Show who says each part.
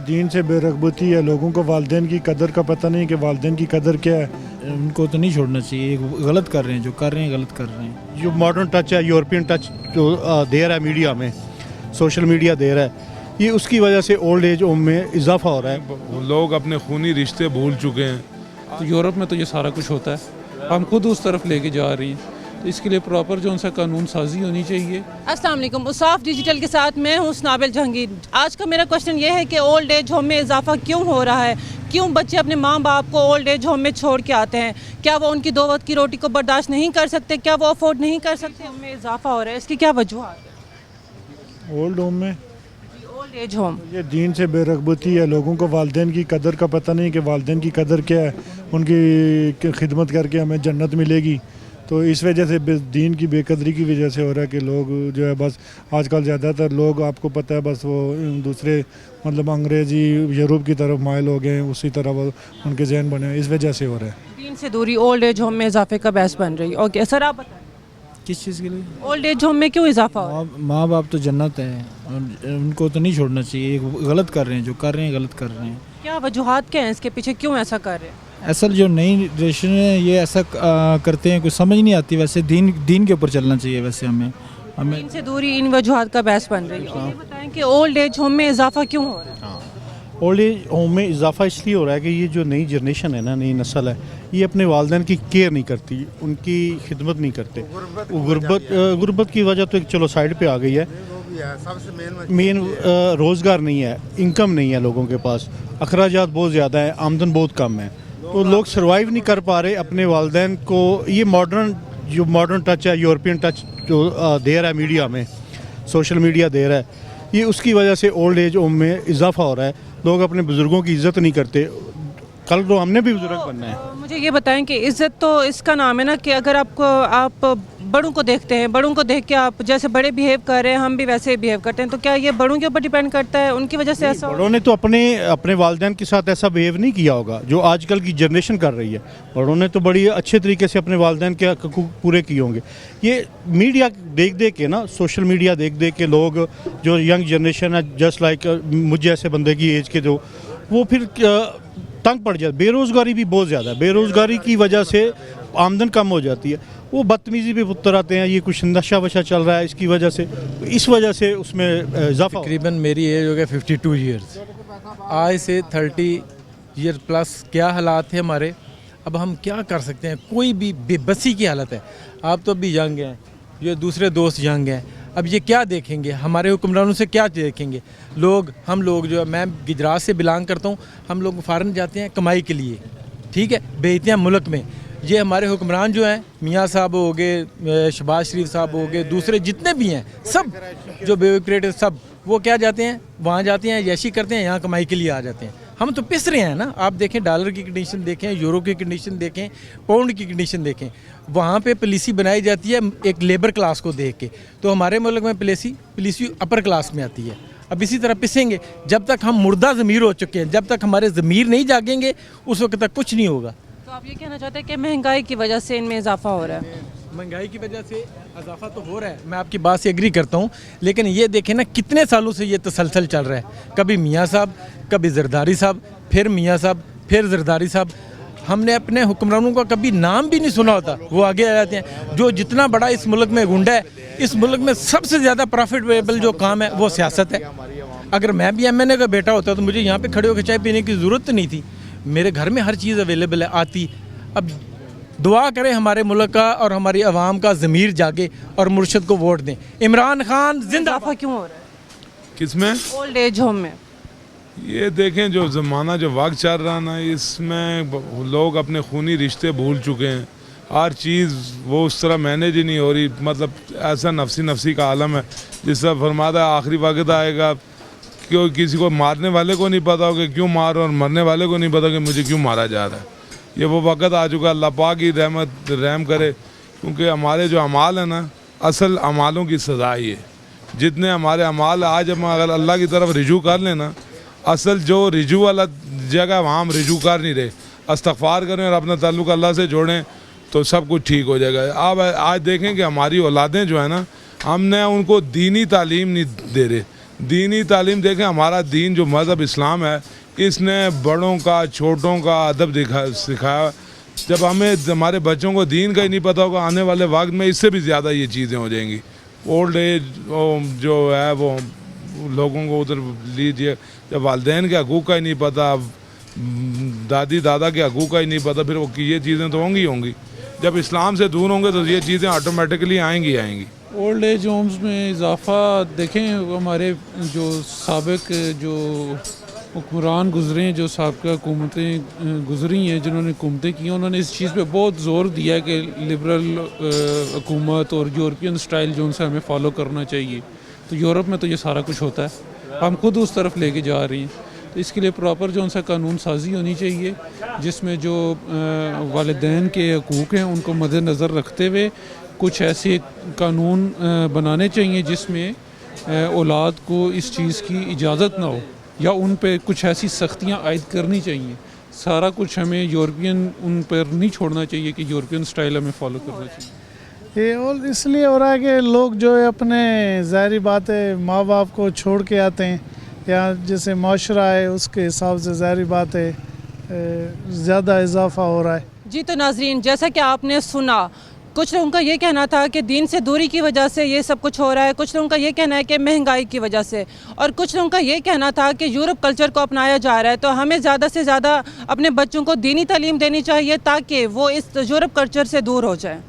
Speaker 1: دین سے بے رغبتی ہے، لوگوں کو والدین کی قدر کا پتہ نہیں کہ والدین کی قدر کیا ہے۔
Speaker 2: ان کو تو نہیں چھوڑنا چاہیے، غلط کر رہے ہیں، جو کر رہے ہیں غلط کر رہے ہیں۔
Speaker 3: جو ماڈرن ٹچ ہے، یورپین ٹچ جو دے رہا ہے میڈیا میں، سوشل میڈیا دے رہا ہے، یہ اس کی وجہ سے اولڈ ایج ہوم میں اضافہ ہو رہا ہے۔
Speaker 4: لوگ اپنے خونی رشتے بھول چکے ہیں۔
Speaker 5: تو یورپ میں تو یہ سارا کچھ ہوتا ہے، ہم خود اس طرف لے کے جا رہی ہیں، تو اس کے لیے پراپر جو ان سے قانون سازی ہونی چاہیے۔
Speaker 6: السلام علیکم، اصاف ڈیجیٹل کے ساتھ میں ہوں سنابل جہانگیر۔ آج کا میرا کوشچن یہ ہے کہ اولڈ ایج ہوم میں اضافہ کیوں ہو رہا ہے؟ کیوں بچے اپنے ماں باپ کو اولڈ ایج ہوم میں چھوڑ کے آتے ہیں؟ کیا وہ ان کی 2 وقت کی روٹی کو برداشت نہیں کر سکتے؟ کیا وہ افورڈ نہیں کر سکتے؟ ہم میں اضافہ ہو رہا ہے، اس کی کیا وجوہات ہیں؟
Speaker 1: اولڈ ہوم میں
Speaker 6: اولڈ ایج ہوم
Speaker 1: یہ دین سے بے رغبتی ہے، لوگوں کو والدین کی قدر کا پتہ نہیں کہ والدین کی قدر کیا ہے، ان کی خدمت کر کے ہمیں جنت ملے گی۔ تو اس وجہ سے دین کی بے قدری کی وجہ سے ہو رہا ہے کہ لوگ جو ہے بس آج کل زیادہ تر لوگ آپ کو پتہ ہے بس وہ دوسرے مطلب انگریزی یورپ کی طرف مائل ہو گئے ہیں، اسی طرح وہ ان کے ذہن بنے ہیں، اس وجہ سے ہو رہا ہے۔
Speaker 6: دین سے دوری اولڈ ایج ہوم میں اضافے کا باعث بن رہی ہے۔ اوکے سر، آپ بتائیں
Speaker 2: کس چیز کے لیے؟
Speaker 6: اولڈ ایج ہوم میں کیوں اضافہ ہو رہا ہے؟
Speaker 2: ماں باپ تو جنت ہے، ان کو تو نہیں چھوڑنا چاہیے، غلط کر رہے ہیں، جو کر رہے ہیں غلط کر رہے ہیں۔
Speaker 6: کیا وجوہات کیا ہیں اس کے پیچھے، کیوں ایسا کر رہے ہیں؟
Speaker 2: اصل جو نئی جنریشن ہے یہ ایسا کرتے ہیں، کچھ سمجھ نہیں آتی۔ ویسے دین کے اوپر چلنا چاہیے، ویسے ہمیں
Speaker 6: دین سے دوری ان وجوہات کا باعث بن رہی ہے۔ یہ بتائیں کہ اولڈ ایج ہوم میں اضافہ کیوں ہو رہا ہے؟
Speaker 3: اولڈ ایج ہوم میں اضافہ اس لیے ہو رہا ہے کہ یہ جو نئی جنریشن ہے نا، نئی نسل ہے، یہ اپنے والدین کی کیئر نہیں کرتی، ان کی خدمت نہیں کرتے۔ غربت کی وجہ تو ایک چلو سائڈ پہ آ گئی ہے، مین روزگار نہیں ہے، انکم نہیں ہے لوگوں کے پاس، اخراجات بہت زیادہ ہیں، آمدن بہت کم ہے، تو لوگ سروائیو نہیں کر پا رہے اپنے والدین کو۔ یہ ماڈرن ٹچ ہے، یورپین ٹچ جو دے رہا ہے میڈیا میں، سوشل میڈیا دے رہا ہے، یہ اس کی وجہ سے اولڈ ایج ہوم میں اضافہ ہو رہا ہے۔ لوگ اپنے بزرگوں کی عزت نہیں کرتے، کل تو ہم نے بھی بزرگ بننا ہے۔
Speaker 6: مجھے یہ بتائیں کہ عزت تو اس کا نام ہے نا، کہ اگر آپ بڑوں کو دیکھتے ہیں، بڑوں کو دیکھ کے آپ جیسے بڑے بیہیو کر رہے ہیں، ہم بھی ویسے ہی بیہیو کرتے ہیں، تو کیا یہ بڑوں کے اوپر ڈیپینڈ کرتا ہے، ان کی وجہ سے ایسا؟
Speaker 3: بڑوں نے تو اپنے والدین کے ساتھ ایسا بیہیو نہیں کیا ہوگا جو آج کل کی جنریشن کر رہی ہے۔ بڑوں نے تو بڑی اچھے طریقے سے اپنے والدین کے حقوق پورے کیے ہوں گے۔ یہ میڈیا دیکھ کے نا، سوشل میڈیا دیکھ کے لوگ جو ینگ جنریشن ہے، جسٹ لائک مجھے ایسے بندے کی ایج کے، جو وہ پھر تنگ پڑ جاتا ہے۔ بے روزگاری بھی بہت زیادہ ہے، بے روزگاری کی وجہ سے آمدن کم ہو جاتی ہے، وہ بدتمیزی پہ اتر آتے ہیں۔ یہ کچھ نشہ وشہ چل رہا ہے، اس کی وجہ سے اس میں اضافہ۔
Speaker 7: تقریباً میری ایج ہو گیا 52 ایئرز، آج سے 30 ایئر پلس کیا حالات تھے ہمارے، اب ہم کیا کر سکتے ہیں؟ کوئی بھی بے بسی کی حالت ہے۔ آپ تو ابھی ینگ ہیں، یہ دوسرے دوست ینگ ہیں، اب یہ کیا دیکھیں گے؟ ہمارے حکمرانوں سے کیا دیکھیں گے؟ ہم لوگ جو ہے، میں گجرات سے بلانگ کرتا ہوں، ہم لوگ فارن جاتے ہیں کمائی کے لیے، ٹھیک ہے، بھیجتے ہیں ملک میں۔ یہ ہمارے حکمران جو ہیں، میاں صاحب ہو گئے، شہباز شریف صاحب ہو گئے، دوسرے جتنے بھی ہیں سب جو بیوروکریٹ سب، وہ کیا جاتے ہیں وہاں جاتے ہیں، یشی کرتے ہیں، یہاں کمائی کے لیے آ جاتے ہیں۔ ہم تو پس رہے ہیں نا۔ آپ دیکھیں ڈالر کی کنڈیشن دیکھیں، یورو کی کنڈیشن دیکھیں، پاؤنڈ کی کنڈیشن دیکھیں، وہاں پہ پالیسی بنائی جاتی ہے ایک لیبر کلاس کو دیکھ کے، تو ہمارے ملک میں پالیسی اپر کلاس میں آتی ہے۔ اب اسی طرح پسیں گے جب تک ہم مردہ ضمیر ہو چکے ہیں، جب تک ہمارے ضمیر نہیں جاگیں گے اس وقت تک کچھ نہیں ہوگا۔
Speaker 6: تو آپ یہ کہنا چاہتے ہیں کہ مہنگائی کی وجہ سے ان میں اضافہ ہو رہا ہے؟
Speaker 7: مہنگائی کی وجہ سے اضافہ تو ہو رہا ہے، میں آپ کی بات سے ایگری کرتا ہوں، لیکن یہ دیکھیں نا کتنے سالوں سے یہ تسلسل چل رہا ہے، کبھی میاں صاحب، کبھی زرداری صاحب، پھر میاں صاحب، پھر زرداری صاحب۔ ہم نے اپنے حکمرانوں کا کبھی نام بھی نہیں سنا ہوتا، وہ آگے آ جاتے ہیں۔ جو جتنا بڑا اس ملک میں گنڈا ہے، اس ملک میں سب سے زیادہ پروفیٹیبل جو کام ہے وہ سیاست ہے۔ اگر میں بھی ایم این اے کا بیٹا ہوتا تو مجھے یہاں پہ کھڑے ہو کے چائے پینے کی ضرورت نہیں تھی، میرے گھر میں ہر چیز اویلیبل ہے، آتی۔ اب دعا کریں ہمارے ملک کا اور ہماری عوام کا ضمیر جاگے اور مرشد کو ووٹ دیں۔ عمران خان زندہ باد۔
Speaker 6: اضافہ کیوں ہو رہا ہے
Speaker 4: کس میں؟
Speaker 6: اولڈ ایج ہوم میں؟
Speaker 4: یہ دیکھیں جو زمانہ جو وقت چل رہا نا، اس میں لوگ اپنے خونی رشتے بھول چکے ہیں، ہر چیز وہ اس طرح مینیج ہی نہیں ہو رہی، مطلب ایسا نفسی کا عالم ہے جس طرح فرماتا ہے آخری وقت آئے گا، کیوں کسی کو مارنے والے کو نہیں پتا ہو کہ کیوں مارو، اور مرنے والے کو نہیں پتا کہ مجھے کیوں مارا جا رہا ہے۔ یہ وہ وقت آ چکا، اللہ پاک کی رحم کرے، کیونکہ ہمارے جو اعمال ہیں نا، اصل اعمالوں کی سزا ہی ہے۔ جتنے ہمارے اعمال آج ہم اگر اللہ کی طرف رجوع کر لیں نا، اصل جو رجوع والا جگہ وہاں ہم رجوع کر نہیں رہے، استغفار کریں اور اپنا تعلق اللہ سے جوڑیں تو سب کچھ ٹھیک ہو جائے گا۔ آج دیکھیں کہ ہماری اولادیں جو ہیں نا، ہم نے ان کو دینی تعلیم نہیں دے رہے، دینی تعلیم دیکھیں, ہمارا دین جو مذہب اسلام ہے اس نے بڑوں کا چھوٹوں کا ادب سکھایا. جب ہمارے بچوں کو دین کا ہی نہیں پتہ ہوگا, آنے والے وقت میں اس سے بھی زیادہ یہ چیزیں ہو جائیں گی. اولڈ ایج جو ہے وہ لوگوں کو ادھر لیجیے, جب والدین کے حقوق کا ہی نہیں پتہ, دادی دادا کے حقوق کا ہی نہیں پتہ, پھر وہ یہ چیزیں تو ہوں گی. جب اسلام سے دور ہوں گے تو یہ چیزیں آٹومیٹکلی آئیں گی.
Speaker 5: اولڈ ایج ہومز میں اضافہ دیکھیں, ہمارے جو سابق جو حکمران گزرے ہیں, جو سابقہ حکومتیں گزری ہیں, جنہوں نے حکومتیں کی ہیں, انہوں نے اس چیز پہ بہت زور دیا کہ لبرل حکومت اور یورپین سٹائل جو ان سے ہمیں فالو کرنا چاہیے. تو یورپ میں تو یہ سارا کچھ ہوتا ہے, ہم خود اس طرف لے کے جا رہے ہیں. تو اس کے لیے پراپر جو ان سے قانون سازی ہونی چاہیے, جس میں جو والدین کے حقوق ہیں ان کو مد نظر رکھتے ہوئے کچھ ایسے قانون بنانے چاہیے جس میں اولاد کو اس چیز کی اجازت نہ ہو, یا ان پہ کچھ ایسی سختیاں عائد کرنی چاہیے. سارا کچھ ہمیں یورپین ان پر نہیں چھوڑنا چاہیے کہ یورپین سٹائل ہمیں فالو کرنا چاہیے.
Speaker 8: یہ اور اس لیے ہو رہا ہے کہ لوگ جو ہے اپنے ظاہری بات ہے ماں باپ کو چھوڑ کے آتے ہیں, یا جیسے معاشرہ ہے اس کے حساب سے ظاہری بات ہے زیادہ اضافہ ہو رہا ہے.
Speaker 6: جی تو ناظرین, جیسا کہ آپ نے سنا, کچھ لوگوں کا یہ کہنا تھا کہ دین سے دوری کی وجہ سے یہ سب کچھ ہو رہا ہے, کچھ لوگوں کا یہ کہنا ہے کہ مہنگائی کی وجہ سے, اور کچھ لوگوں کا یہ کہنا تھا کہ یورپ کلچر کو اپنایا جا رہا ہے. تو ہمیں زیادہ سے زیادہ اپنے بچوں کو دینی تعلیم دینی چاہیے تاکہ وہ اس یورپ کلچر سے دور ہو جائیں.